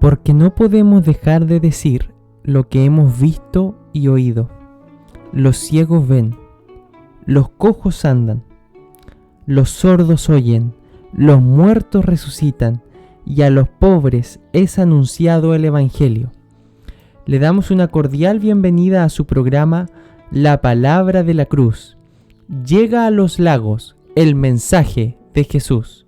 Porque no podemos dejar de decir lo que hemos visto y oído. Los ciegos ven, los cojos andan, los sordos oyen, los muertos resucitan, y a los pobres es anunciado el Evangelio. Le damos una cordial bienvenida a su programa La Palabra de la Cruz. Llega a los lagos el mensaje de Jesús.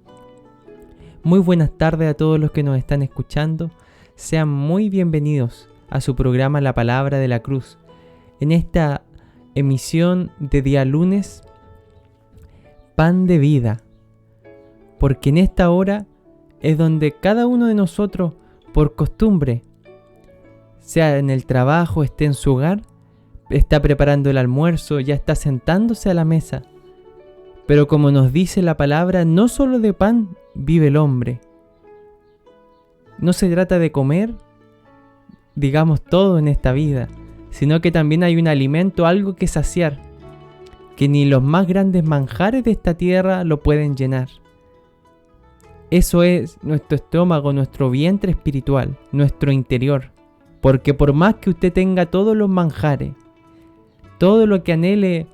Muy buenas tardes a todos los que nos están escuchando. Sean muy bienvenidos a su programa La Palabra de la Cruz. En esta emisión de día lunes, Pan de Vida. Porque en esta hora es donde cada uno de nosotros, por costumbre, sea en el trabajo, esté en su hogar, está preparando el almuerzo, ya está sentándose a la mesa. Pero como nos dice la palabra, no solo de pan vive el hombre. No se trata de comer, digamos, todo en esta vida, sino que también hay un alimento, algo que saciar, que ni los más grandes manjares de esta tierra lo pueden llenar. Eso es nuestro estómago, nuestro vientre espiritual, nuestro interior. Porque por más que usted tenga todos los manjares, todo lo que anhele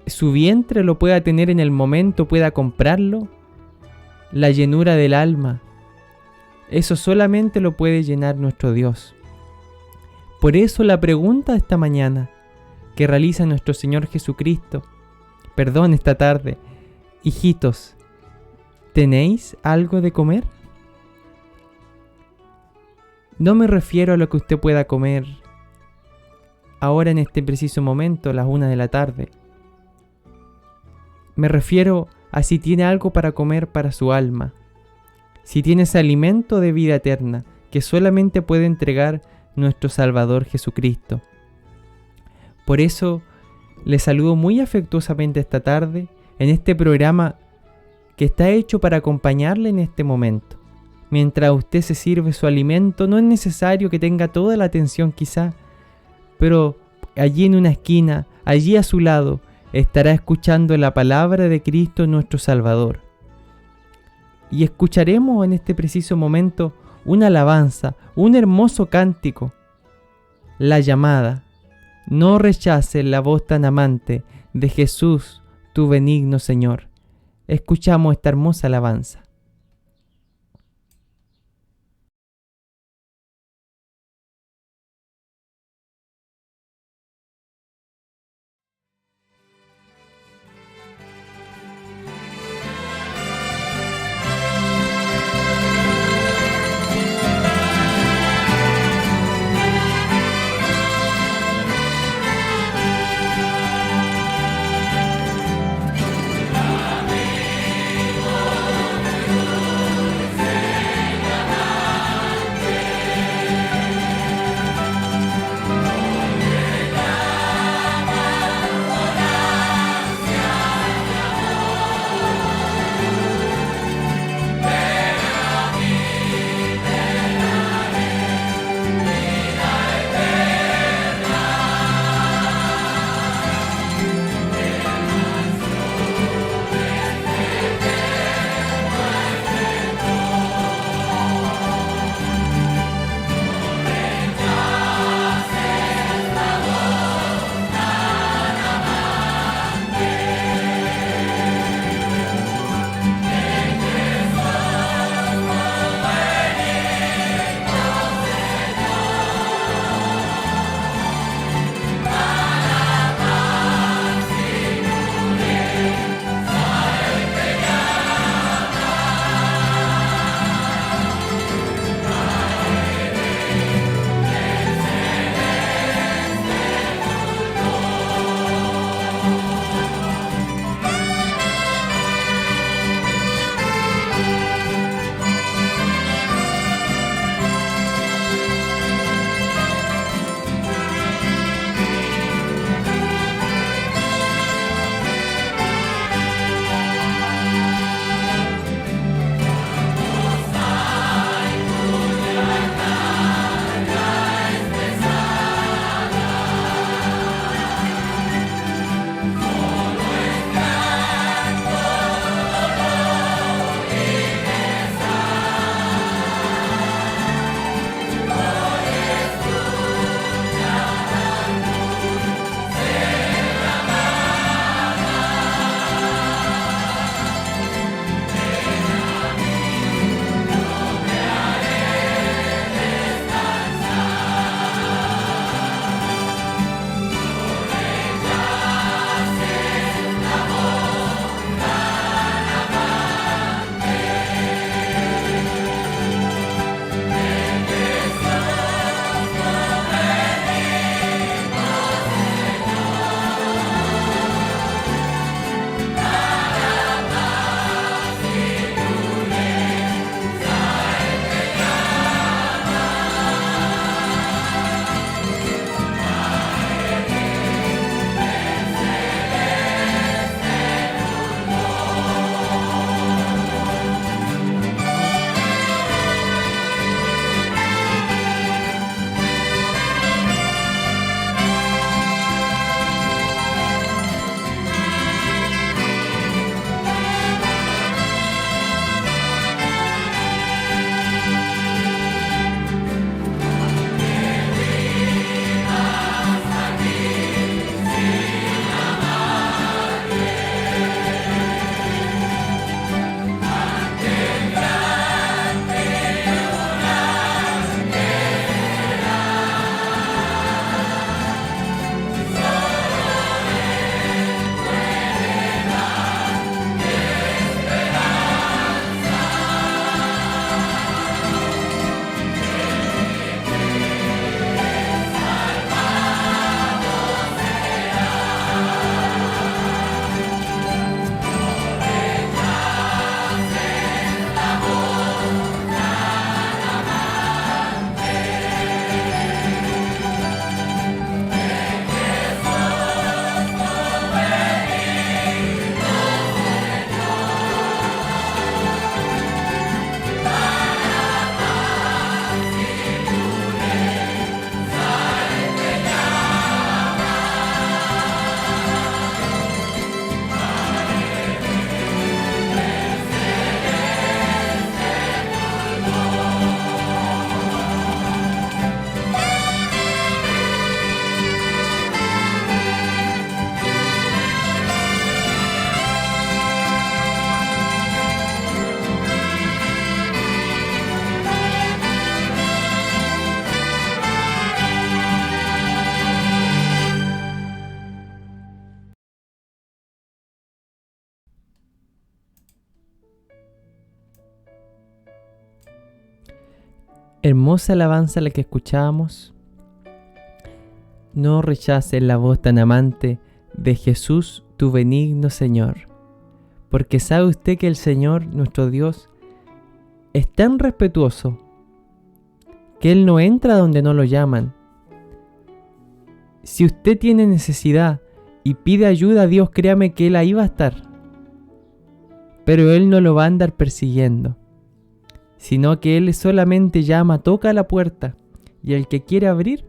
su vientre lo pueda tener en el momento, pueda comprarlo, la llenura del alma, eso solamente lo puede llenar nuestro Dios. Por eso la pregunta de esta mañana que realiza nuestro Señor Jesucristo, esta tarde: hijitos, ¿tenéis algo de comer? No me refiero a lo que usted pueda comer ahora en este preciso momento, a las 1 de la tarde. Me refiero a si tiene algo para comer para su alma. Si tiene ese alimento de vida eterna que solamente puede entregar nuestro Salvador Jesucristo. Por eso le saludo muy afectuosamente esta tarde en este programa que está hecho para acompañarle en este momento. Mientras usted se sirve su alimento, no es necesario que tenga toda la atención quizá, pero allí en una esquina, allí a su lado, estará escuchando la palabra de Cristo nuestro Salvador. Y escucharemos en este preciso momento una alabanza, un hermoso cántico, la llamada: no rechaces la voz tan amante de Jesús, tu benigno Señor. Escuchamos esta hermosa alabanza. Hermosa alabanza la que escuchábamos. No rechaces la voz tan amante de Jesús, tu benigno Señor, porque sabe usted que el Señor, nuestro Dios, es tan respetuoso que Él no entra donde no lo llaman. Si usted tiene necesidad y pide ayuda a Dios, créame que Él ahí va a estar. Pero Él no lo va a andar persiguiendo, sino que Él solamente llama, toca la puerta, y el que quiere abrir,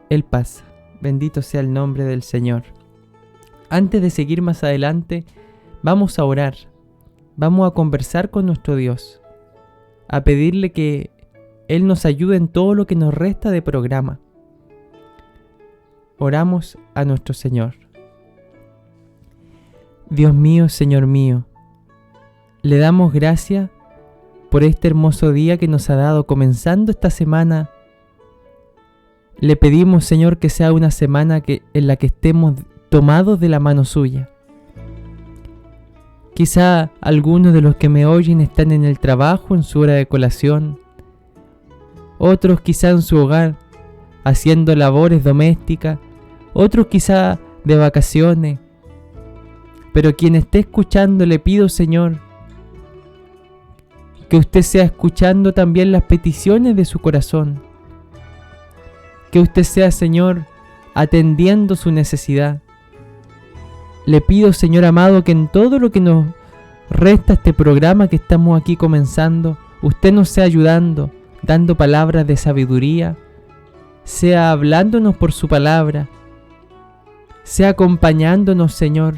Él pasa. Bendito sea el nombre del Señor. Antes de seguir más adelante, vamos a orar, vamos a conversar con nuestro Dios, a pedirle que Él nos ayude en todo lo que nos resta de programa. Oramos a nuestro Señor. Dios mío, Señor mío, le damos gracias por este hermoso día que nos ha dado comenzando esta semana. Le pedimos, Señor, que sea una semana en la que estemos tomados de la mano suya. Quizá algunos de los que me oyen están en el trabajo, en su hora de colación. Otros quizá en su hogar, haciendo labores domésticas. Otros quizá de vacaciones. Pero quien esté escuchando, le pido, Señor, que usted sea escuchando también las peticiones de su corazón. Que usted sea, Señor, atendiendo su necesidad. Le pido, Señor amado, que en todo lo que nos resta este programa que estamos aquí comenzando, usted nos sea ayudando, dando palabras de sabiduría, sea hablándonos por su palabra, sea acompañándonos, Señor,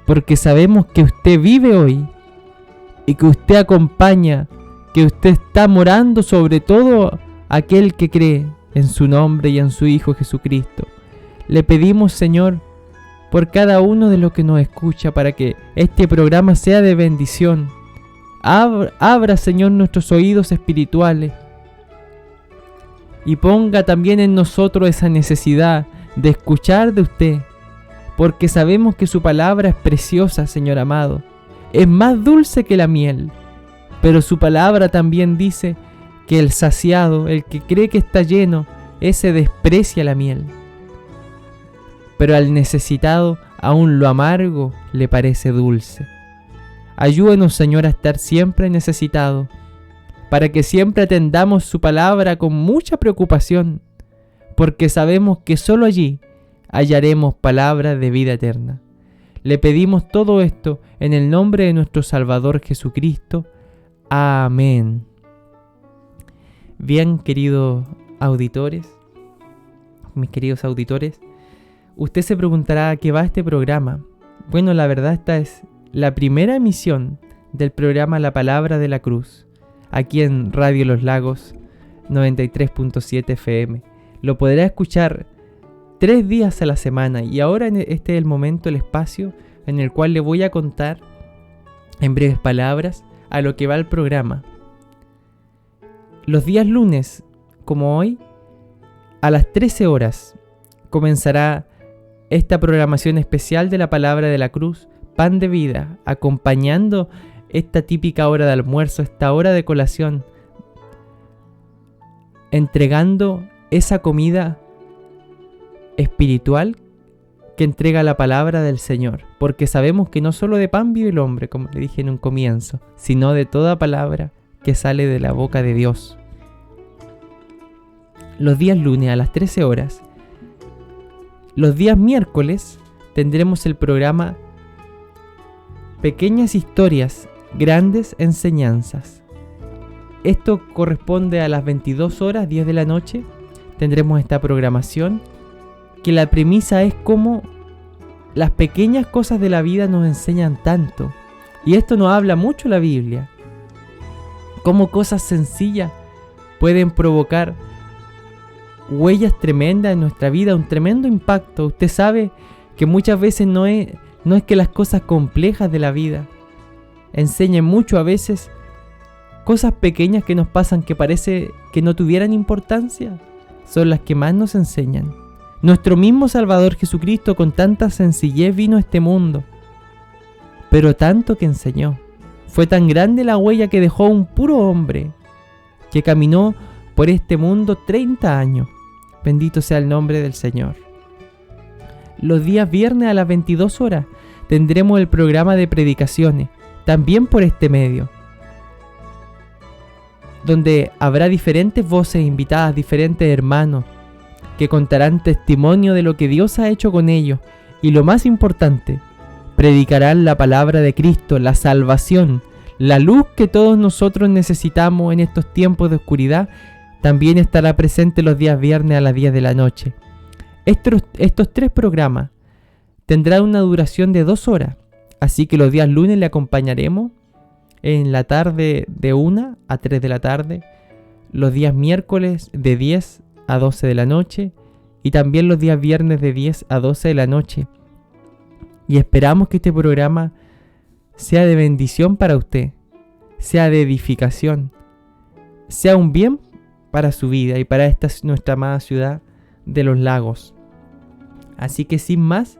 porque sabemos que usted vive hoy y que usted acompaña, que usted está morando sobre todo aquel que cree en su nombre y en su Hijo Jesucristo. Le pedimos, Señor, por cada uno de los que nos escucha, para que este programa sea de bendición. Abra, Señor, nuestros oídos espirituales y ponga también en nosotros esa necesidad de escuchar de usted, porque sabemos que su palabra es preciosa, Señor amado. Es más dulce que la miel, pero su palabra también dice que el saciado, el que cree que está lleno, ese desprecia la miel. Pero al necesitado, aún lo amargo le parece dulce. Ayúdenos, Señor, a estar siempre necesitados, para que siempre atendamos su palabra con mucha preocupación, porque sabemos que solo allí hallaremos palabras de vida eterna. Le pedimos todo esto en el nombre de nuestro Salvador Jesucristo. Amén. Bien, queridos auditores, mis queridos auditores, usted se preguntará a qué va este programa. Bueno, la verdad, esta es la primera emisión del programa La Palabra de la Cruz, aquí en Radio Los Lagos 93.7 FM. Lo podrá escuchar 3 días a la semana, y ahora este es el momento, el espacio en el cual le voy a contar en breves palabras a lo que va el programa. Los días lunes, como hoy, a las 13 horas, comenzará esta programación especial de la Palabra de la Cruz, Pan de Vida, acompañando esta típica hora de almuerzo, esta hora de colación, entregando esa comida espiritual que entrega la palabra del Señor, porque sabemos que no solo de pan vive el hombre, como le dije en un comienzo, sino de toda palabra que sale de la boca de Dios. Los días lunes a las 13 horas. Los días miércoles tendremos el programa Pequeñas Historias, Grandes Enseñanzas. Esto corresponde a las 22 horas, 10 de la noche. Tendremos esta programación, que la premisa es cómo las pequeñas cosas de la vida nos enseñan tanto. Y esto nos habla mucho la Biblia. Cómo cosas sencillas pueden provocar huellas tremendas en nuestra vida, un tremendo impacto. Usted sabe que muchas veces no es que las cosas complejas de la vida enseñen mucho, a veces cosas pequeñas que nos pasan que parece que no tuvieran importancia, son las que más nos enseñan. Nuestro mismo Salvador Jesucristo con tanta sencillez vino a este mundo, pero tanto que enseñó. Fue tan grande la huella que dejó un puro hombre, que caminó por este mundo 30 años. Bendito sea el nombre del Señor. Los días viernes a las 22 horas tendremos el programa de predicaciones, también por este medio, donde habrá diferentes voces invitadas, diferentes hermanos, que contarán testimonio de lo que Dios ha hecho con ellos. Y lo más importante, predicarán la palabra de Cristo, la salvación, la luz que todos nosotros necesitamos en estos tiempos de oscuridad. También estará presente los días viernes a las 10 de la noche. Estos 3 programas tendrán una duración de 2 horas, así que los días lunes le acompañaremos en la tarde de 1 a 3 de la tarde, los días miércoles de 10 a 12 de la noche y también los días viernes de 10 a 12 de la noche. Y esperamos que este programa sea de bendición para usted, sea de edificación, sea un bien para su vida y para esta nuestra amada ciudad de Los Lagos. Así que sin más,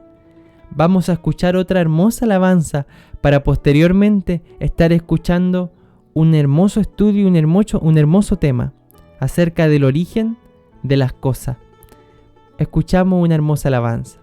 vamos a escuchar otra hermosa alabanza para posteriormente estar escuchando un hermoso estudio, un hermoso tema acerca del origen de las cosas. Escuchamos una hermosa alabanza.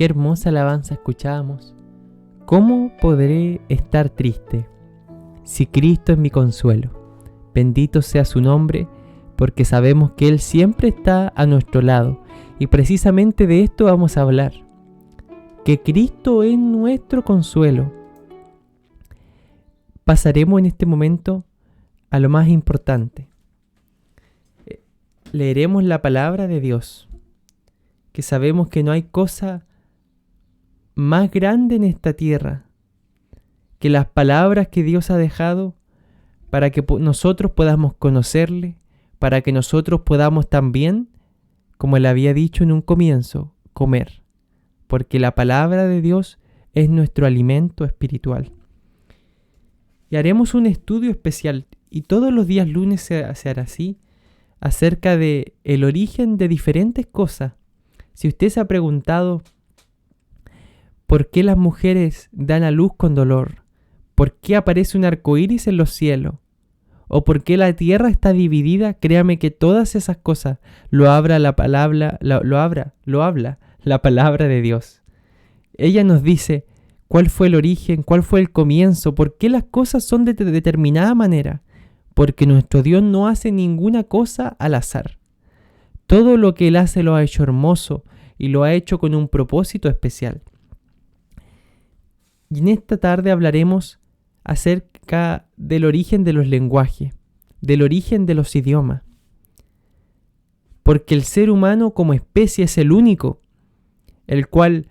Qué hermosa alabanza escuchábamos. ¿Cómo podré estar triste si Cristo es mi consuelo? Bendito sea su nombre, porque sabemos que Él siempre está a nuestro lado. Y precisamente de esto vamos a hablar. Que Cristo es nuestro consuelo. Pasaremos en este momento a lo más importante. Leeremos la palabra de Dios, que sabemos que no hay cosa más grande en esta tierra que las palabras que Dios ha dejado para que nosotros podamos conocerle, para que nosotros podamos también, como Él había dicho en un comienzo, comer, porque la palabra de Dios es nuestro alimento espiritual. Y haremos un estudio especial, y todos los días lunes se hará así, acerca de el origen de diferentes cosas. Si usted se ha preguntado ¿por qué las mujeres dan a luz con dolor? ¿Por qué aparece un arco iris en los cielos? ¿O por qué la tierra está dividida? Créame que todas esas cosas lo habla la palabra de Dios. Ella nos dice cuál fue el origen, cuál fue el comienzo, por qué las cosas son de determinada manera. Porque nuestro Dios no hace ninguna cosa al azar. Todo lo que Él hace lo ha hecho hermoso y lo ha hecho con un propósito especial. Y en esta tarde hablaremos acerca del origen de los lenguajes, del origen de los idiomas. Porque el ser humano como especie es el único, el cual,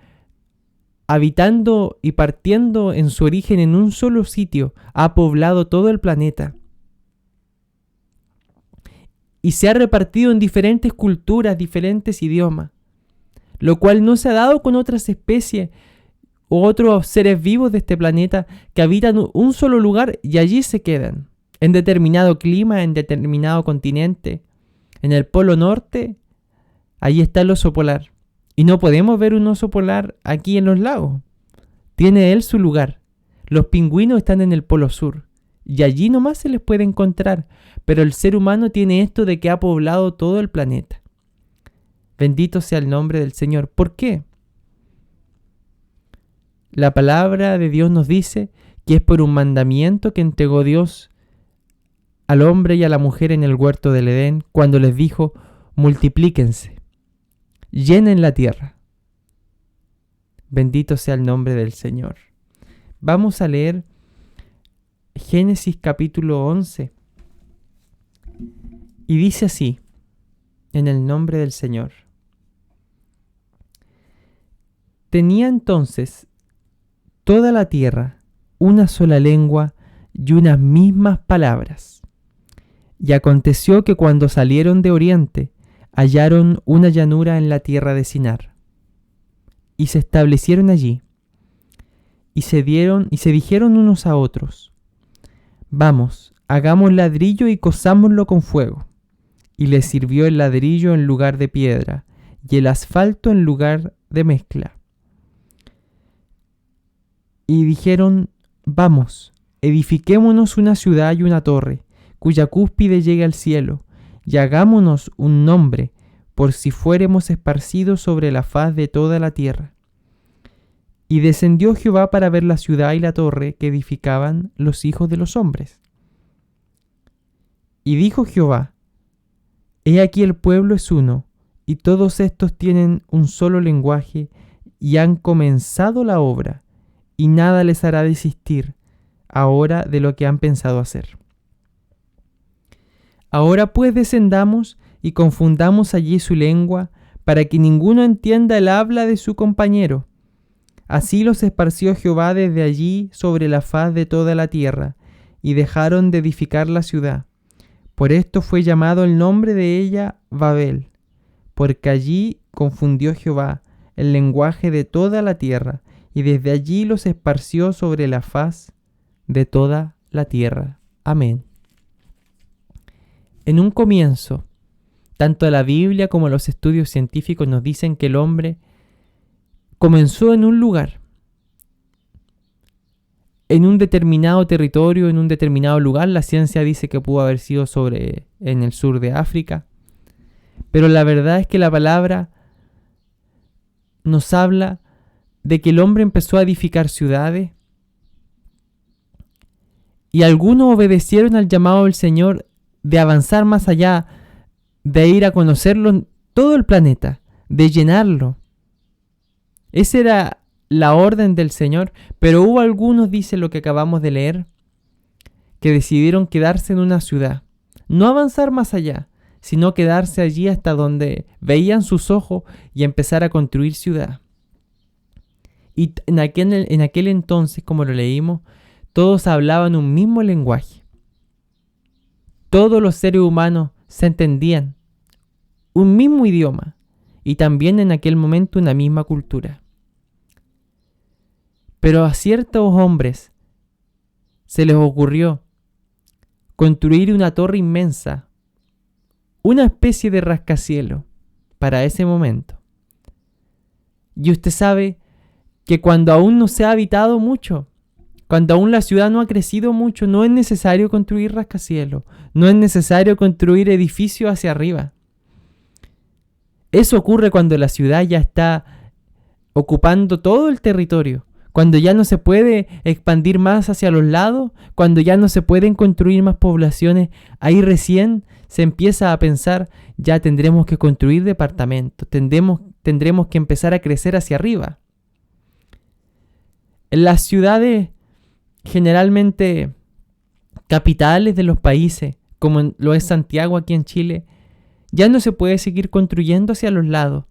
habitando y partiendo en su origen en un solo sitio, ha poblado todo el planeta. Y se ha repartido en diferentes culturas, diferentes idiomas, lo cual no se ha dado con otras especies o otros seres vivos de este planeta que habitan un solo lugar y allí se quedan, en determinado clima, en determinado continente. En el polo norte, allí está el oso polar. Y no podemos ver un oso polar aquí en los lagos. Tiene él su lugar. Los pingüinos están en el polo sur. Y allí nomás se les puede encontrar. Pero el ser humano tiene esto de que ha poblado todo el planeta. Bendito sea el nombre del Señor. ¿Por qué? La palabra de Dios nos dice que es por un mandamiento que entregó Dios al hombre y a la mujer en el huerto del Edén cuando les dijo: multiplíquense, llenen la tierra. Bendito sea el nombre del Señor. Vamos a leer Génesis capítulo 11. Y dice así, en el nombre del Señor. Tenía entonces toda la tierra una sola lengua y unas mismas palabras. Y aconteció que cuando salieron de oriente, hallaron una llanura en la tierra de Sinar. Y se establecieron allí. Y se dijeron unos a otros: vamos, hagamos ladrillo y cozámoslo con fuego. Y les sirvió el ladrillo en lugar de piedra, y el asfalto en lugar de mezcla. Y dijeron: vamos, edifiquémonos una ciudad y una torre, cuya cúspide llegue al cielo, y hagámonos un nombre, por si fuéremos esparcidos sobre la faz de toda la tierra. Y descendió Jehová para ver la ciudad y la torre que edificaban los hijos de los hombres. Y dijo Jehová: he aquí el pueblo es uno, y todos estos tienen un solo lenguaje, y han comenzado la obra, y nada les hará desistir ahora de lo que han pensado hacer. Ahora pues descendamos y confundamos allí su lengua, para que ninguno entienda el habla de su compañero. Así los esparció Jehová desde allí sobre la faz de toda la tierra, y dejaron de edificar la ciudad. Por esto fue llamado el nombre de ella Babel, porque allí confundió Jehová el lenguaje de toda la tierra, y desde allí los esparció sobre la faz de toda la tierra. Amén. En un comienzo, tanto la Biblia como los estudios científicos nos dicen que el hombre comenzó en un lugar, en un determinado territorio, en un determinado lugar. La ciencia dice que pudo haber sido en el sur de África, pero la verdad es que la palabra nos habla de que el hombre empezó a edificar ciudades y algunos obedecieron al llamado del Señor de avanzar más allá, de ir a conocerlo en todo el planeta, de llenarlo. Esa era la orden del Señor, pero hubo algunos, dice lo que acabamos de leer, que decidieron quedarse en una ciudad, no avanzar más allá, sino quedarse allí hasta donde veían sus ojos y empezar a construir ciudad. Y en aquel entonces, como lo leímos, todos hablaban un mismo lenguaje. Todos los seres humanos se entendían, un mismo idioma, y también en aquel momento una misma cultura. Pero a ciertos hombres se les ocurrió construir una torre inmensa, una especie de rascacielos para ese momento. Y usted sabe que cuando aún no se ha habitado mucho, cuando aún la ciudad no ha crecido mucho, no es necesario construir rascacielos, no es necesario construir edificios hacia arriba. Eso ocurre cuando la ciudad ya está ocupando todo el territorio, cuando ya no se puede expandir más hacia los lados, cuando ya no se pueden construir más poblaciones, ahí recién se empieza a pensar, ya tendremos que construir departamentos, tendremos que empezar a crecer hacia arriba. En las ciudades generalmente capitales de los países, como lo es Santiago aquí en Chile, ya no se puede seguir construyendo hacia los lados.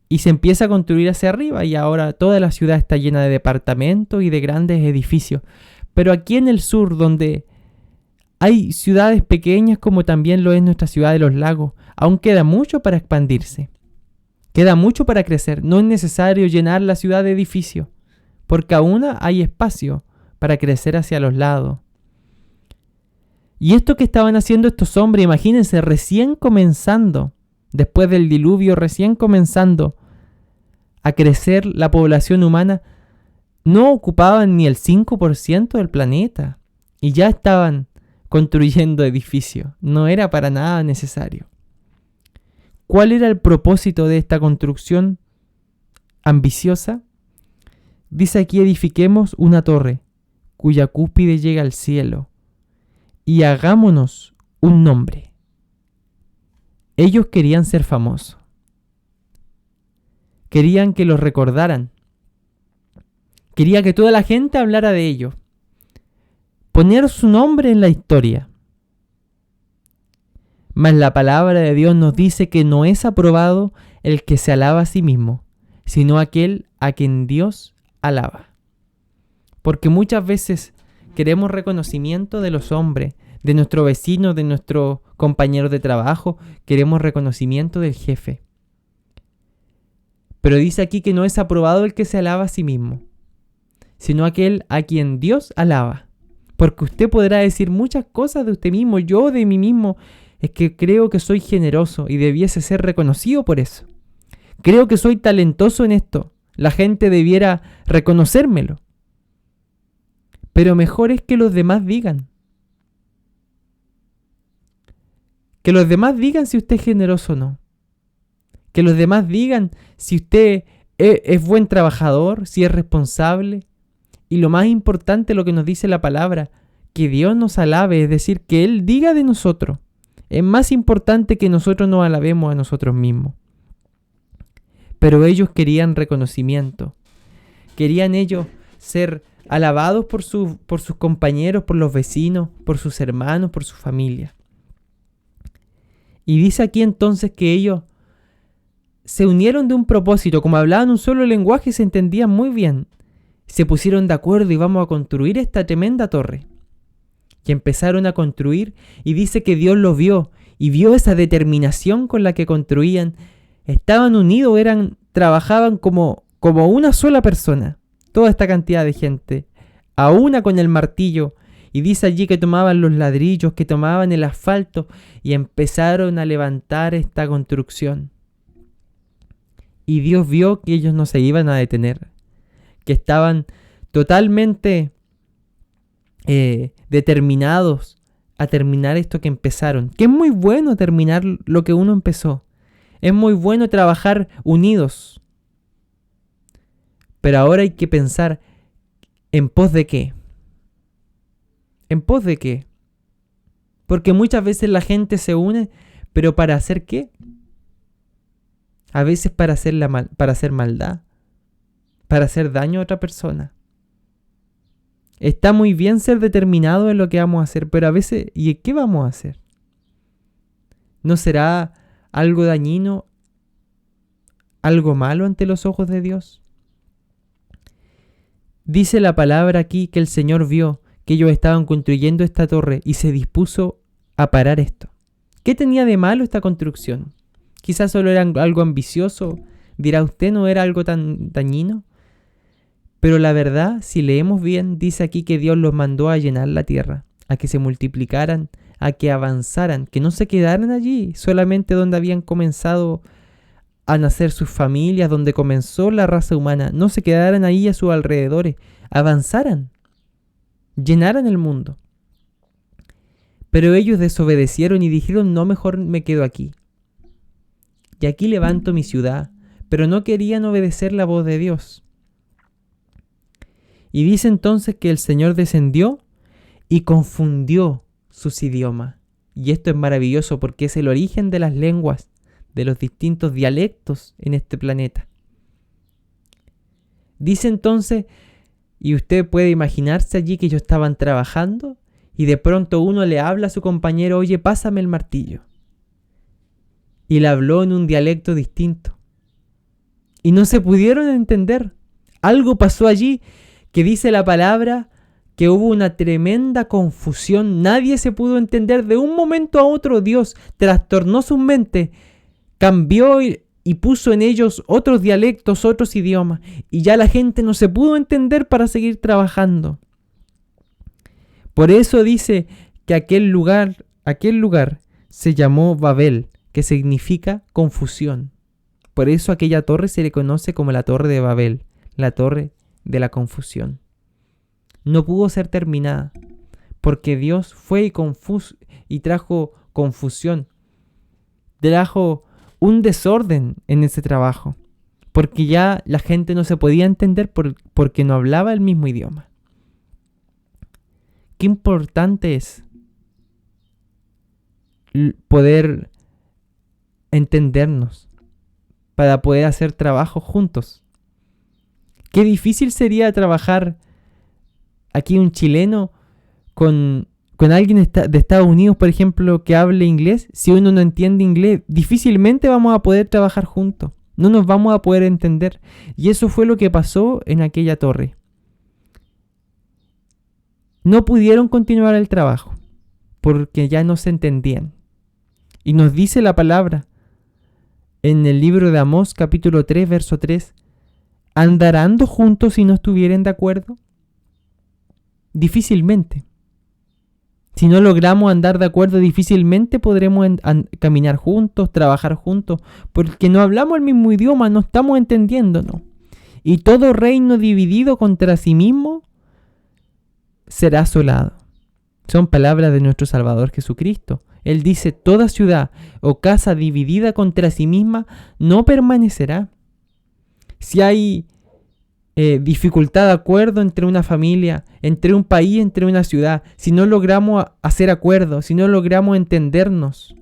Y se empieza a construir hacia arriba y ahora toda la ciudad está llena de departamentos y de grandes edificios. Pero aquí en el sur, donde hay ciudades pequeñas como también lo es nuestra ciudad de Los Lagos, aún queda mucho para expandirse. Queda mucho para crecer. No es necesario llenar la ciudad de edificios, porque aún hay espacio para crecer hacia los lados. Y esto que estaban haciendo estos hombres, imagínense, recién comenzando, después del diluvio, recién comenzando a crecer la población humana, no ocupaban ni el 5% del planeta y ya estaban construyendo edificios. No era para nada necesario. ¿Cuál era el propósito de esta construcción ambiciosa? Dice aquí: edifiquemos una torre cuya cúspide llega al cielo y hagámonos un nombre. Ellos querían ser famosos. Querían que los recordaran. Quería que toda la gente hablara de ellos. Poner su nombre en la historia. Mas la palabra de Dios nos dice que no es aprobado el que se alaba a sí mismo, sino aquel a quien Dios alaba. Porque muchas veces queremos reconocimiento de los hombres, de nuestro vecino, de nuestro compañero de trabajo, queremos reconocimiento del jefe. Pero dice aquí que no es aprobado el que se alaba a sí mismo, sino aquel a quien Dios alaba. Porque usted podrá decir muchas cosas de usted mismo. Yo de mí mismo es que creo que soy generoso y debiese ser reconocido por eso. Creo que soy talentoso en esto. La gente debiera reconocérmelo. Pero mejor es que los demás digan. Que los demás digan si usted es generoso o no. Que los demás digan si usted es buen trabajador, si es responsable. Y lo más importante, lo que nos dice la palabra, que Dios nos alabe, es decir, que Él diga de nosotros. Es más importante que nosotros nos alabemos a nosotros mismos. Pero ellos querían reconocimiento. Querían ellos ser alabados por sus compañeros, por los vecinos, por sus hermanos, por su familia. Y dice aquí entonces que ellos se unieron de un propósito. Como hablaban un solo lenguaje, se entendían muy bien. Se pusieron de acuerdo y vamos a construir esta tremenda torre. Y empezaron a construir y dice que Dios los vio y vio esa determinación con la que construían. Estaban unidos, trabajaban como una sola persona. Toda esta cantidad de gente, a una con el martillo. Y dice allí que tomaban los ladrillos, que tomaban el asfalto y empezaron a levantar esta construcción. Y Dios vio que ellos no se iban a detener, que estaban totalmente determinados a terminar esto que empezaron. Que es muy bueno terminar lo que uno empezó. Es muy bueno trabajar unidos. Pero ahora hay que pensar, ¿en pos de qué? ¿En pos de qué? Porque muchas veces la gente se une, pero ¿para hacer qué? A veces para hacer maldad, para hacer daño a otra persona. Está muy bien ser determinado en lo que vamos a hacer, pero a veces, ¿y qué vamos a hacer? ¿No será algo dañino, algo malo ante los ojos de Dios? Dice la palabra aquí que el Señor vio que ellos estaban construyendo esta torre y se dispuso a parar esto. ¿Qué tenía de malo esta construcción? Quizás solo era algo ambicioso, dirá usted, no era algo tan dañino. Pero la verdad, si leemos bien, dice aquí que Dios los mandó a llenar la tierra, a que se multiplicaran, a que avanzaran, que no se quedaran allí, solamente donde habían comenzado a nacer sus familias, donde comenzó la raza humana, no se quedaran ahí a sus alrededores, avanzaran, llenaran el mundo. Pero ellos desobedecieron y dijeron, no, mejor me quedo aquí. Y aquí levanto mi ciudad, pero no querían obedecer la voz de Dios. Y dice entonces que el Señor descendió y confundió sus idiomas. Y esto es maravilloso porque es el origen de las lenguas, de los distintos dialectos en este planeta. Dice entonces, y usted puede imaginarse allí que ellos estaban trabajando y de pronto uno le habla a su compañero, oye, pásame el martillo. Y le habló en un dialecto distinto. Y no se pudieron entender. Algo pasó allí que dice la palabra que hubo una tremenda confusión. Nadie se pudo entender. De un momento a otro Dios trastornó su mente, cambió y puso en ellos otros dialectos, otros idiomas. Y ya la gente no se pudo entender para seguir trabajando. Por eso dice que aquel lugar se llamó Babel, que significa confusión. Por eso aquella torre se le conoce como la Torre de Babel, la Torre de la Confusión. No pudo ser terminada, porque Dios fue y trajo confusión, trajo un desorden en ese trabajo, porque ya la gente no se podía entender porque no hablaba el mismo idioma. Qué importante es poder entendernos para poder hacer trabajo juntos. Qué difícil sería trabajar aquí un chileno con alguien de Estados Unidos, por ejemplo, que hable inglés. Si uno no entiende inglés, difícilmente vamos a poder trabajar juntos. No nos vamos a poder entender. Y eso fue lo que pasó en aquella torre. No pudieron continuar el trabajo porque ya no se entendían. Y nos dice la palabra en el libro de Amós, capítulo 3, verso 3, ¿andarán juntos si no estuvieren de acuerdo? Difícilmente. Si no logramos andar de acuerdo, difícilmente podremos caminar juntos, trabajar juntos, porque no hablamos el mismo idioma, no estamos entendiéndonos. Y todo reino dividido contra sí mismo será asolado. Son palabras de nuestro Salvador Jesucristo. Él dice, toda ciudad o casa dividida contra sí misma no permanecerá. Si hay dificultad de acuerdo entre una familia, entre un país, entre una ciudad, si no logramos hacer acuerdos, si no logramos entendernos,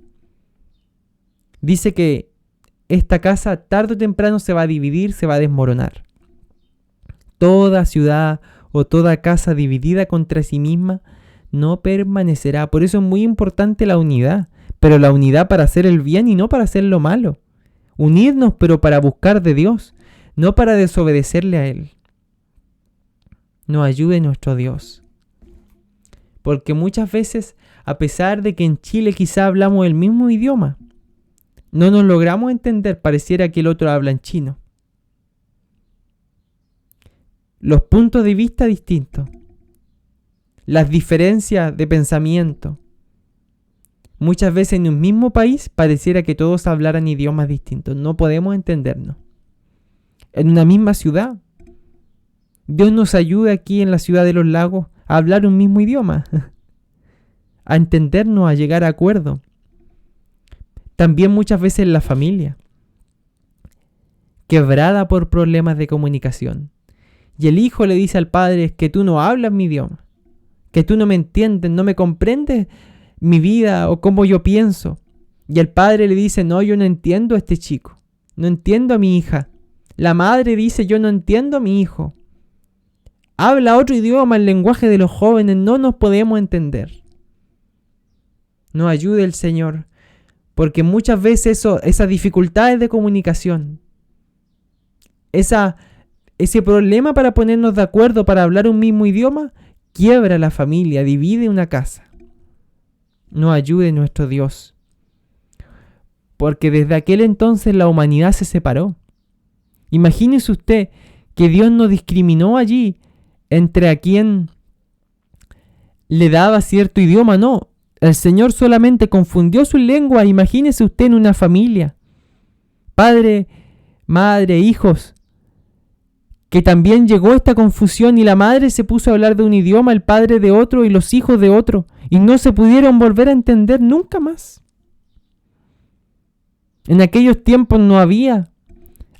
dice que esta casa tarde o temprano se va a dividir, se va a desmoronar. Toda ciudad o toda casa dividida contra sí misma no permanecerá. Por eso es muy importante la unidad, pero la unidad para hacer el bien y no para hacer lo malo. Unirnos, pero para buscar de Dios, no para desobedecerle a Él. Nos ayude nuestro Dios. Porque muchas veces, a pesar de que en Chile quizá hablamos el mismo idioma, no nos logramos entender, pareciera que el otro habla en chino. Los puntos de vista distintos, las diferencias de pensamiento. Muchas veces en un mismo país pareciera que todos hablaran idiomas distintos. No podemos entendernos. En una misma ciudad, Dios nos ayuda aquí en la ciudad de los lagos a hablar un mismo idioma, a entendernos, a llegar a acuerdo. También muchas veces en la familia, quebrada por problemas de comunicación. Y el hijo le dice al padre, es que tú no hablas mi idioma, que tú no me entiendes, no me comprendes mi vida o cómo yo pienso. Y el padre le dice, no, yo no entiendo a este chico, no entiendo a mi hija. La madre dice, yo no entiendo a mi hijo. Habla otro idioma, el lenguaje de los jóvenes, no nos podemos entender. Nos ayude el Señor, porque muchas veces esas dificultades de comunicación, ese problema para ponernos de acuerdo, para hablar un mismo idioma, quiebra la familia, divide una casa. Nos ayude nuestro Dios, porque desde aquel entonces la humanidad se separó. Imagínese usted que Dios no discriminó allí entre a quien le daba cierto idioma, no. El Señor solamente confundió su lengua. Imagínese usted en una familia, padre, madre, hijos, que también llegó esta confusión y la madre se puso a hablar de un idioma, el padre de otro y los hijos de otro, y no se pudieron volver a entender nunca más. En aquellos tiempos no había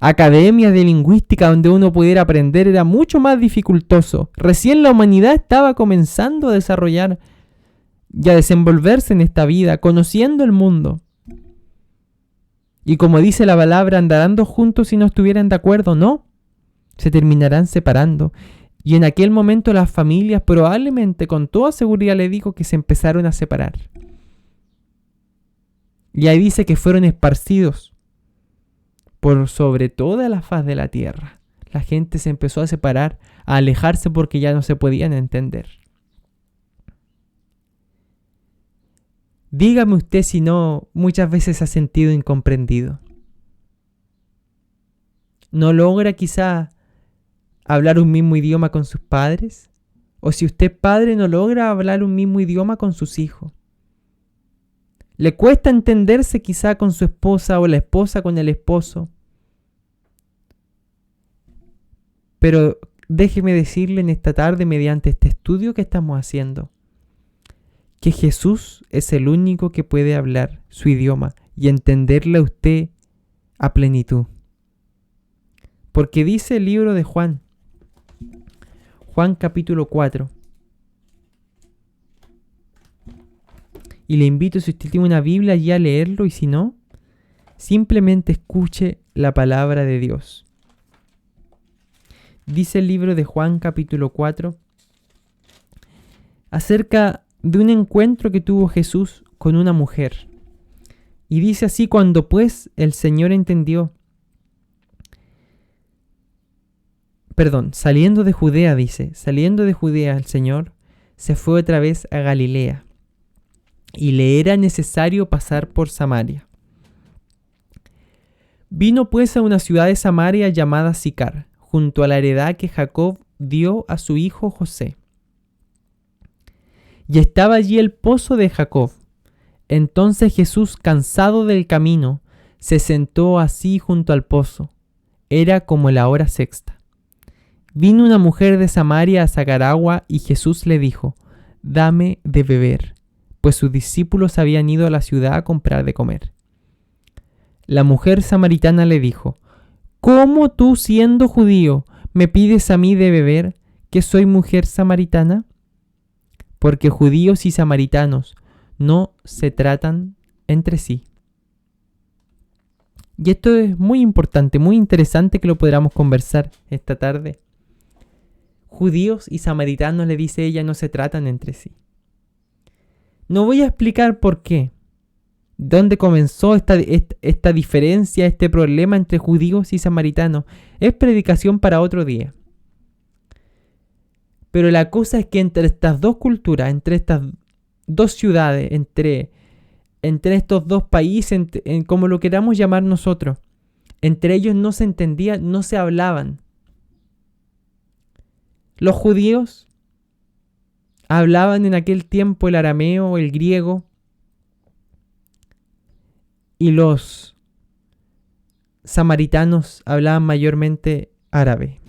academias de lingüística donde uno pudiera aprender, era mucho más dificultoso. Recién la humanidad estaba comenzando a desarrollar y a desenvolverse en esta vida, conociendo el mundo. Y como dice la palabra, andarán dos juntos si no estuvieran de acuerdo, no. Se terminarán separando. Y en aquel momento las familias probablemente, con toda seguridad le digo, que se empezaron a separar. Y ahí dice que fueron esparcidos por sobre toda la faz de la tierra. La gente se empezó a separar, a alejarse porque ya no se podían entender. Dígame usted si no, muchas veces se ha sentido incomprendido. ¿No logra quizá hablar un mismo idioma con sus padres? O si usted es padre, no logra hablar un mismo idioma con sus hijos. Le cuesta entenderse quizá con su esposa o la esposa con el esposo. Pero déjeme decirle en esta tarde, mediante este estudio que estamos haciendo, que Jesús es el único que puede hablar su idioma y entenderle a usted a plenitud. Porque dice el libro de Juan capítulo 4. Y le invito, si usted tiene una Biblia, ya a leerlo, y si no, simplemente escuche la palabra de Dios. Dice el libro de Juan capítulo 4 acerca de un encuentro que tuvo Jesús con una mujer. Y dice así: cuando pues el Señor entendió, saliendo de Judea, saliendo de Judea el Señor se fue otra vez a Galilea, y le era necesario pasar por Samaria. Vino pues a una ciudad de Samaria llamada Sicar, junto a la heredad que Jacob dio a su hijo José. Y estaba allí el pozo de Jacob. Entonces Jesús, cansado del camino, se sentó así junto al pozo. Era como la hora sexta. Vino una mujer de Samaria a sacar agua, y Jesús le dijo: dame de beber, pues sus discípulos habían ido a la ciudad a comprar de comer. La mujer samaritana le dijo: ¿cómo tú, siendo judío, me pides a mí de beber, que soy mujer samaritana? Porque judíos y samaritanos no se tratan entre sí. Y esto es muy importante, muy interesante que lo podamos conversar esta tarde. Judíos y samaritanos, le dice ella, no se tratan entre sí. No voy a explicar por qué. ¿Dónde comenzó esta diferencia, este problema entre judíos y samaritanos? Es predicación para otro día. Pero la cosa es que entre estas dos culturas, entre estas dos ciudades, entre estos dos países, como lo queramos llamar nosotros, entre ellos no se entendían, no se hablaban. Los judíos hablaban en aquel tiempo el arameo, el griego, y los samaritanos hablaban mayormente árabe.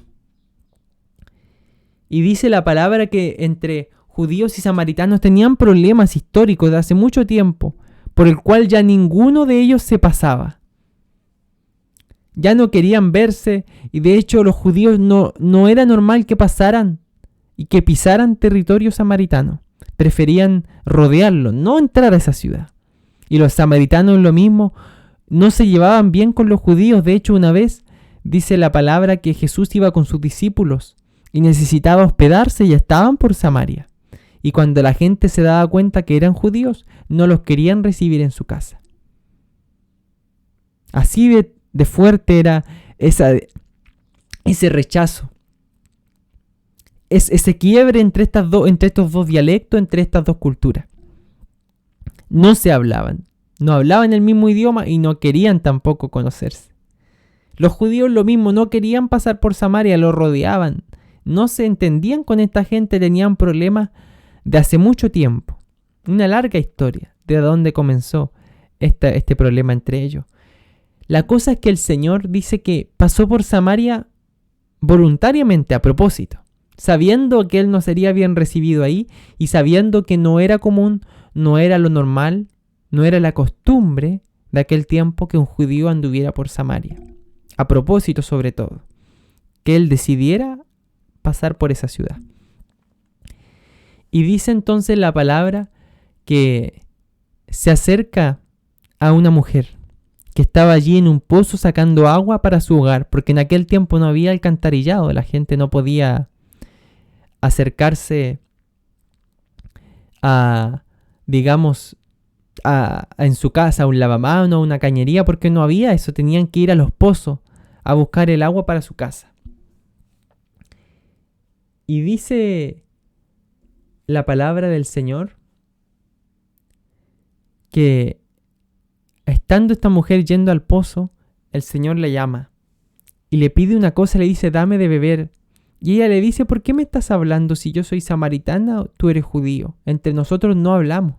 Y dice la palabra que entre judíos y samaritanos tenían problemas históricos de hace mucho tiempo, por el cual ya ninguno de ellos se pasaba. ya no querían verse, y de hecho los judíos no era normal que pasaran y que pisaran territorio samaritano. Preferían rodearlo, no entrar a esa ciudad. Y los samaritanos lo mismo, no se llevaban bien con los judíos. De hecho, una vez dice la palabra que Jesús iba con sus discípulos y necesitaba hospedarse y estaban por Samaria. Y cuando la gente se daba cuenta que eran judíos, no los querían recibir en su casa. Así de fuerte era ese rechazo. Ese quiebre entre estos dos dialectos, entre estas dos culturas. No se hablaban. No hablaban el mismo idioma y no querían tampoco conocerse. Los judíos lo mismo, no querían pasar por Samaria, lo rodeaban. No se entendían con esta gente, tenían problemas de hace mucho tiempo. Una larga historia de dónde comenzó este problema entre ellos. La cosa es que el Señor dice que pasó por Samaria voluntariamente, a propósito, sabiendo que Él no sería bien recibido ahí y sabiendo que no era común, no era lo normal, no era la costumbre de aquel tiempo que un judío anduviera por Samaria. A propósito, sobre todo, que Él decidiera pasar por esa ciudad. Y dice entonces la palabra que se acerca a una mujer que estaba allí en un pozo sacando agua para su hogar, porque en aquel tiempo no había alcantarillado, la gente no podía acercarse en su casa a un lavamanos, a una cañería, porque no había eso, tenían que ir a los pozos a buscar el agua para su casa. Y dice la palabra del Señor que estando esta mujer yendo al pozo, el Señor le llama y le pide una cosa, le dice, dame de beber. Y ella le dice, ¿por qué me estás hablando si yo soy samaritana o tú eres judío? Entre nosotros no hablamos.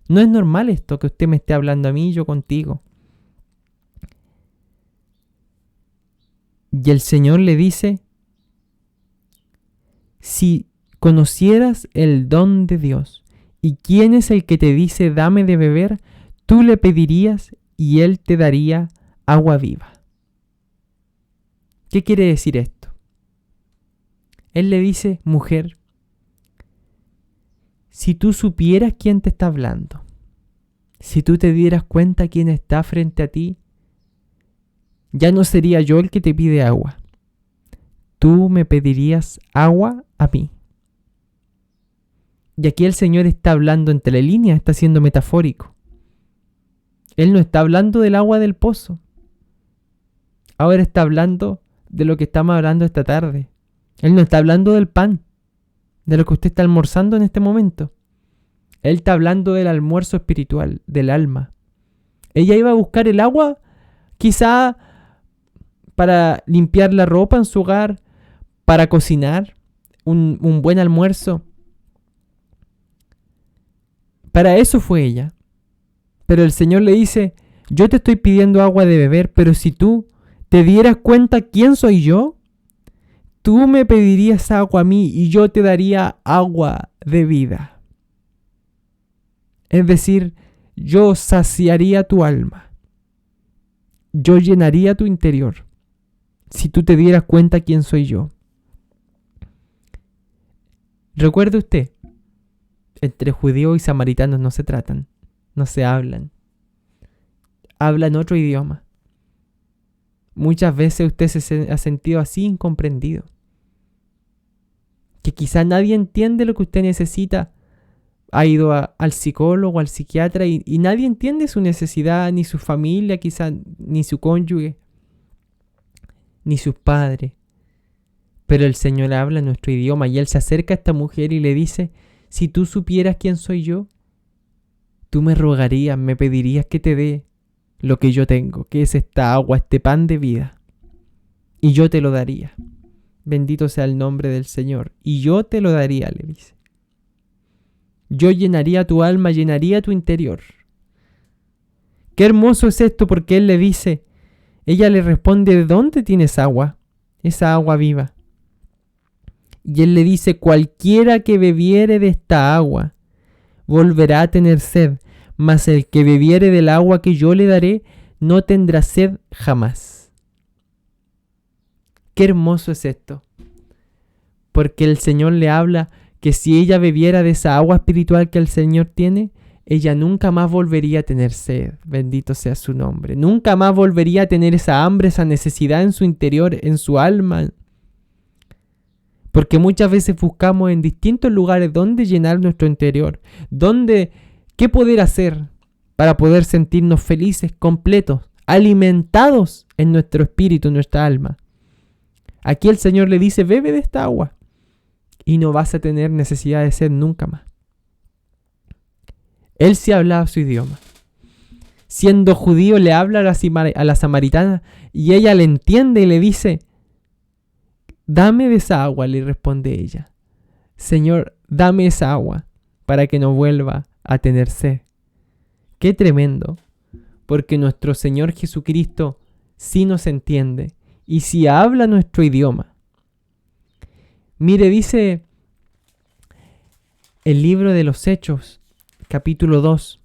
No es normal esto que usted me esté hablando a mí y yo contigo. Y el Señor le dice, si conocieras el don de Dios y quién es el que te dice dame de beber, tú le pedirías y Él te daría agua viva. ¿Qué quiere decir esto? Él le dice, mujer, si tú supieras quién te está hablando, si tú te dieras cuenta quién está frente a ti, ya no sería yo el que te pide agua. Tú me pedirías agua a mí. Y aquí el Señor está hablando entre líneas, está siendo metafórico. Él no está hablando del agua del pozo. Ahora está hablando de lo que estamos hablando esta tarde. Él no está hablando del pan, de lo que usted está almorzando en este momento. Él está hablando del almuerzo espiritual, del alma. Ella iba a buscar el agua, quizá para limpiar la ropa en su hogar, para cocinar un buen almuerzo. Para eso fue ella. Pero el Señor le dice, yo te estoy pidiendo agua de beber, pero si tú te dieras cuenta quién soy yo, tú me pedirías agua a mí y yo te daría agua de vida. Es decir, yo saciaría tu alma. Yo llenaría tu interior. Si tú te dieras cuenta quién soy yo. Recuerde usted, entre judíos y samaritanos no se tratan, no se hablan. Hablan otro idioma. Muchas veces usted se ha sentido así incomprendido. Que quizá nadie entiende lo que usted necesita. Ha ido al psicólogo, al psiquiatra y nadie entiende su necesidad, ni su familia, quizá ni su cónyuge, ni sus padres. Pero el Señor habla nuestro idioma y Él se acerca a esta mujer y le dice, si tú supieras quién soy yo, tú me rogarías, me pedirías que te dé lo que yo tengo, que es esta agua, este pan de vida. Y yo te lo daría. Bendito sea el nombre del Señor. Y yo te lo daría, le dice. Yo llenaría tu alma, llenaría tu interior. Qué hermoso es esto porque Él le dice, ella le responde, ¿de dónde tienes agua? Esa agua viva. Y Él le dice, cualquiera que bebiere de esta agua, volverá a tener sed, mas el que bebiere del agua que yo le daré, no tendrá sed jamás. Qué hermoso es esto. Porque el Señor le habla que si ella bebiera de esa agua espiritual que el Señor tiene, ella nunca más volvería a tener sed. Bendito sea su nombre. Nunca más volvería a tener esa hambre, esa necesidad en su interior, en su alma. Porque muchas veces buscamos en distintos lugares dónde llenar nuestro interior. ¿Qué poder hacer para poder sentirnos felices, completos, alimentados en nuestro espíritu, en nuestra alma? Aquí el Señor le dice, bebe de esta agua y no vas a tener necesidad de sed nunca más. Él sí hablaba su idioma. Siendo judío le habla a la samaritana y ella le entiende y le dice, dame de esa agua, le responde ella. Señor, dame esa agua para que no vuelva a tener sed. Qué tremendo, porque nuestro Señor Jesucristo sí nos entiende y sí habla nuestro idioma. Mire, dice el libro de los Hechos, capítulo 2,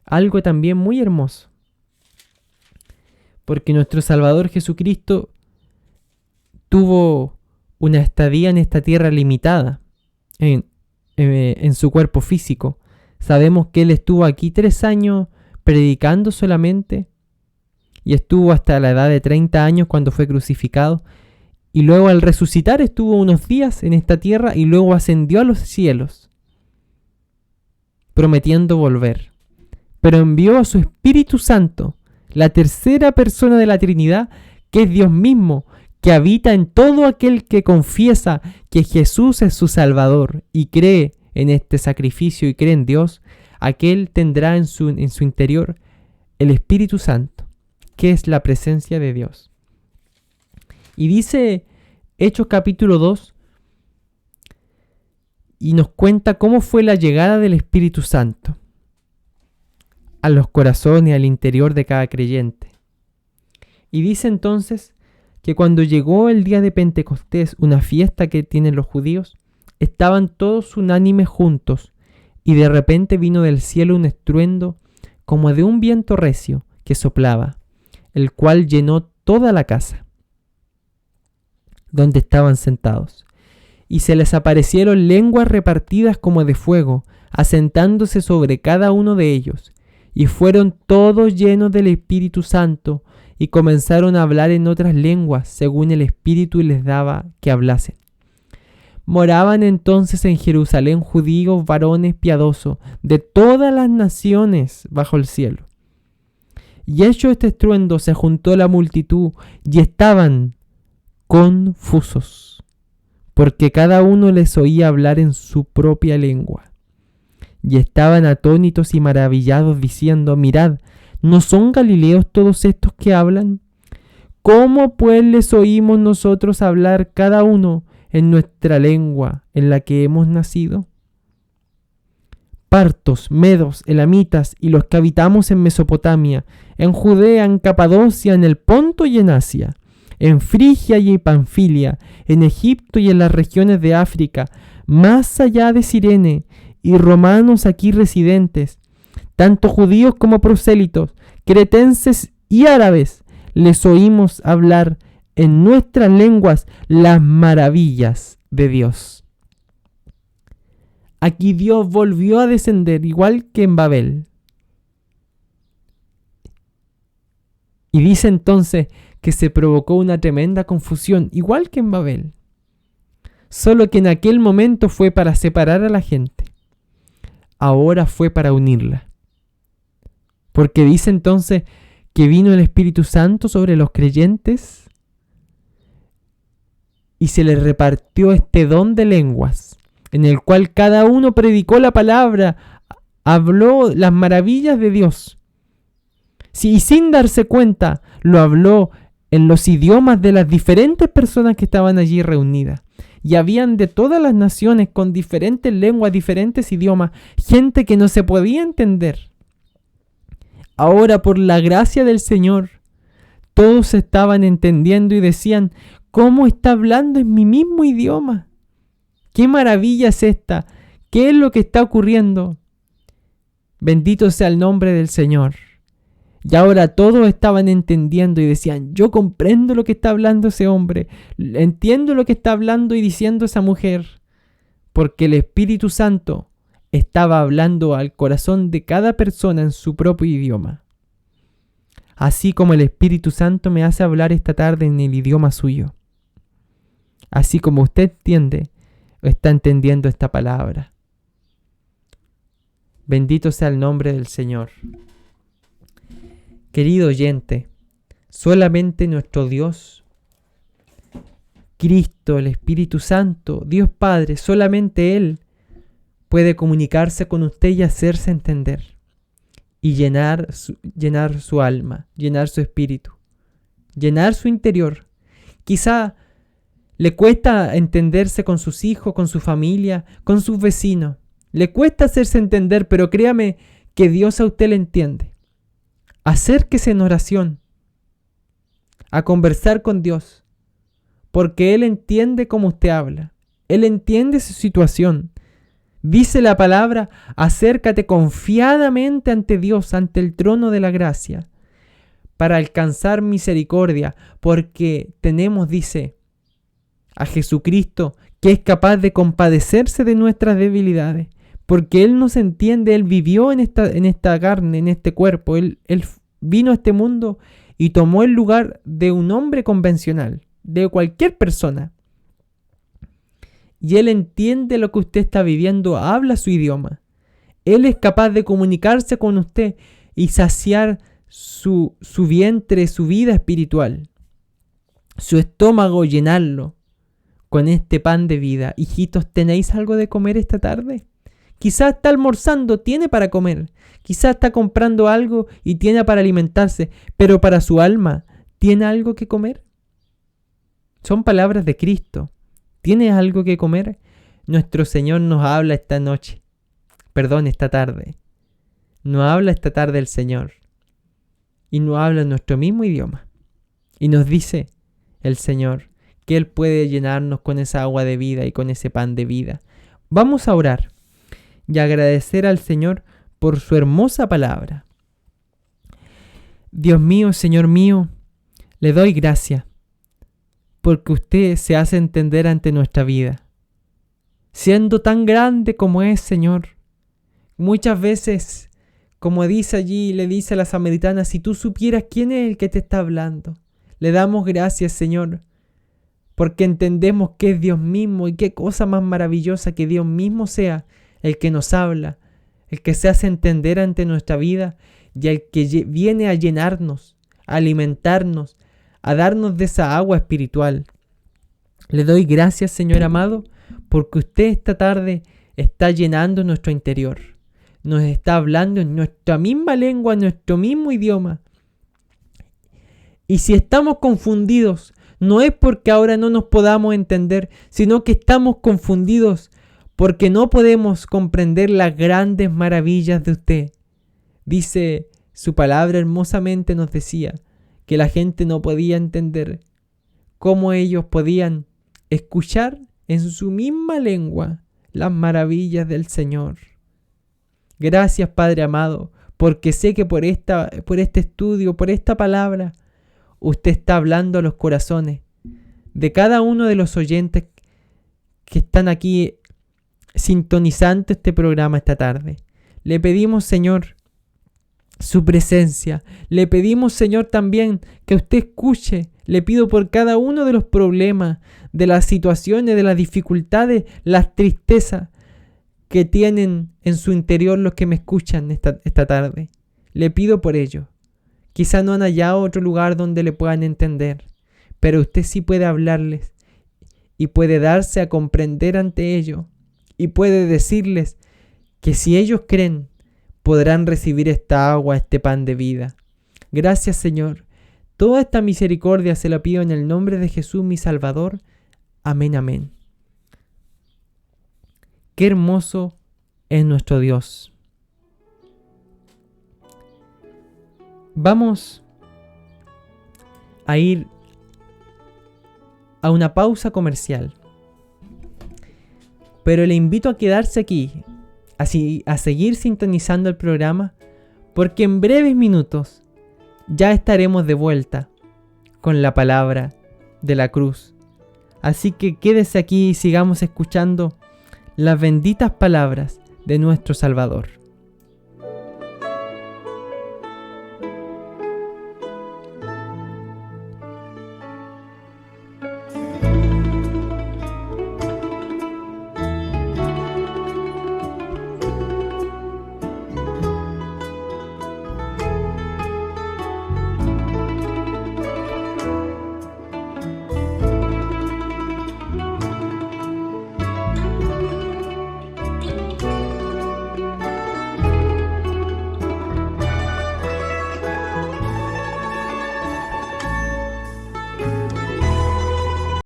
algo también muy hermoso. Porque nuestro Salvador Jesucristo tuvo una estadía en esta tierra limitada en su cuerpo físico. Sabemos que Él estuvo aquí 3 años predicando solamente y estuvo hasta la edad de 30 años cuando fue crucificado. Y luego al resucitar estuvo unos días en esta tierra y luego ascendió a los cielos, prometiendo volver. Pero envió a su Espíritu Santo, la tercera persona de la Trinidad, que es Dios mismo, que habita en todo aquel que confiesa que Jesús es su Salvador y cree en este sacrificio y cree en Dios. Aquel tendrá en su interior el Espíritu Santo, que es la presencia de Dios. Y dice Hechos capítulo 2, y nos cuenta cómo fue la llegada del Espíritu Santo a los corazones, al interior de cada creyente. Y dice entonces que cuando llegó el día de Pentecostés, una fiesta que tienen los judíos, estaban todos unánimes juntos, y de repente vino del cielo un estruendo como de un viento recio que soplaba, el cual llenó toda la casa donde estaban sentados. Y se les aparecieron lenguas repartidas como de fuego, asentándose sobre cada uno de ellos. Y fueron todos llenos del Espíritu Santo, y comenzaron a hablar en otras lenguas, según el Espíritu les daba que hablasen. Moraban entonces en Jerusalén judíos varones piadosos, de todas las naciones bajo el cielo. Y hecho este estruendo, se juntó la multitud, y estaban confusos, porque cada uno les oía hablar en su propia lengua. Y estaban atónitos y maravillados, diciendo, mirad, ¿no son galileos todos estos que hablan? ¿Cómo pues les oímos nosotros hablar cada uno en nuestra lengua en la que hemos nacido? Partos, medos, elamitas y los que habitamos en Mesopotamia, en Judea, en Capadocia, en el Ponto y en Asia, en Frigia y en Panfilia, en Egipto y en las regiones de África, más allá de Cirene, y romanos aquí residentes, tanto judíos como prosélitos, cretenses y árabes, les oímos hablar en nuestras lenguas las maravillas de Dios. Aquí Dios volvió a descender igual que en Babel. Y dice entonces que se provocó una tremenda confusión, igual que en Babel. Solo que en aquel momento fue para separar a la gente. Ahora fue para unirla. Porque dice entonces que vino el Espíritu Santo sobre los creyentes y se les repartió este don de lenguas, en el cual cada uno predicó la palabra, habló las maravillas de Dios. Sí, y sin darse cuenta, lo habló en los idiomas de las diferentes personas que estaban allí reunidas. Y habían de todas las naciones, con diferentes lenguas, diferentes idiomas, gente que no se podía entender. Ahora, por la gracia del Señor, todos estaban entendiendo y decían, ¿cómo está hablando en mi mismo idioma? ¿Qué maravilla es esta? ¿Qué es lo que está ocurriendo? Bendito sea el nombre del Señor. Y ahora todos estaban entendiendo y decían, yo comprendo lo que está hablando ese hombre, entiendo lo que está hablando y diciendo esa mujer, porque el Espíritu Santo estaba hablando al corazón de cada persona en su propio idioma. Así como el Espíritu Santo me hace hablar esta tarde en el idioma suyo. Así como usted entiende, está entendiendo esta palabra. Bendito sea el nombre del Señor. Querido oyente, solamente nuestro Dios, Cristo, el Espíritu Santo, Dios Padre, solamente Él puede comunicarse con usted y hacerse entender. Y llenar su alma, llenar su espíritu, llenar su interior. Quizá le cuesta entenderse con sus hijos, con su familia, con sus vecinos. Le cuesta hacerse entender, pero créame que Dios a usted le entiende. Acérquese en oración a conversar con Dios, porque Él entiende cómo usted habla. Él entiende su situación. Dice la palabra, acércate confiadamente ante Dios, ante el trono de la gracia, para alcanzar misericordia, porque tenemos, dice, a Jesucristo, que es capaz de compadecerse de nuestras debilidades, porque Él nos entiende, Él vivió en esta carne, en este cuerpo, Él vino a este mundo y tomó el lugar de un hombre convencional, de cualquier persona. Y Él entiende lo que usted está viviendo, habla su idioma. Él es capaz de comunicarse con usted y saciar su vientre, su vida espiritual, su estómago, llenarlo con este pan de vida. Hijitos, ¿tenéis algo de comer esta tarde? Quizás está almorzando, tiene para comer. Quizás está comprando algo y tiene para alimentarse, pero para su alma, ¿tiene algo que comer? Son palabras de Cristo. ¿Tienes algo que comer? Nuestro Señor nos habla esta tarde. Nos habla esta tarde el Señor. Y nos habla en nuestro mismo idioma. Y nos dice el Señor que Él puede llenarnos con esa agua de vida y con ese pan de vida. Vamos a orar y agradecer al Señor por su hermosa palabra. Dios mío, Señor mío, le doy gracias porque usted se hace entender ante nuestra vida. Siendo tan grande como es, Señor, muchas veces, como dice allí, le dice a la samaritana, si tú supieras quién es el que te está hablando. Le damos gracias, Señor, porque entendemos que es Dios mismo y qué cosa más maravillosa que Dios mismo sea el que nos habla, el que se hace entender ante nuestra vida y el que viene a llenarnos, a alimentarnos, a darnos de esa agua espiritual. Le doy gracias, Señor amado, porque usted esta tarde está llenando nuestro interior. Nos está hablando en nuestra misma lengua, en nuestro mismo idioma. Y si estamos confundidos, no es porque ahora no nos podamos entender, sino que estamos confundidos porque no podemos comprender las grandes maravillas de usted. Dice su palabra hermosamente, nos decía que la gente no podía entender cómo ellos podían escuchar en su misma lengua las maravillas del Señor. Gracias, Padre amado, porque sé que por este estudio, por esta palabra, usted está hablando a los corazones de cada uno de los oyentes que están aquí sintonizando este programa esta tarde. Le pedimos, Señor, su presencia. Le pedimos, Señor, también que usted escuche. Le pido por cada uno de los problemas, de las situaciones, de las dificultades, las tristezas que tienen en su interior los que me escuchan esta tarde. Le pido por ello. Quizá no han hallado otro lugar donde le puedan entender, pero usted sí puede hablarles y puede darse a comprender ante ellos y puede decirles que si ellos creen, podrán recibir esta agua, este pan de vida. Gracias, Señor. Toda esta misericordia se la pido en el nombre de Jesús, mi Salvador. Amén, amén. Qué hermoso es nuestro Dios. Vamos a ir a una pausa comercial, pero le invito a quedarse aquí, así a seguir sintonizando el programa, porque en breves minutos ya estaremos de vuelta con la palabra de la cruz. Así que quédese aquí y sigamos escuchando las benditas palabras de nuestro Salvador.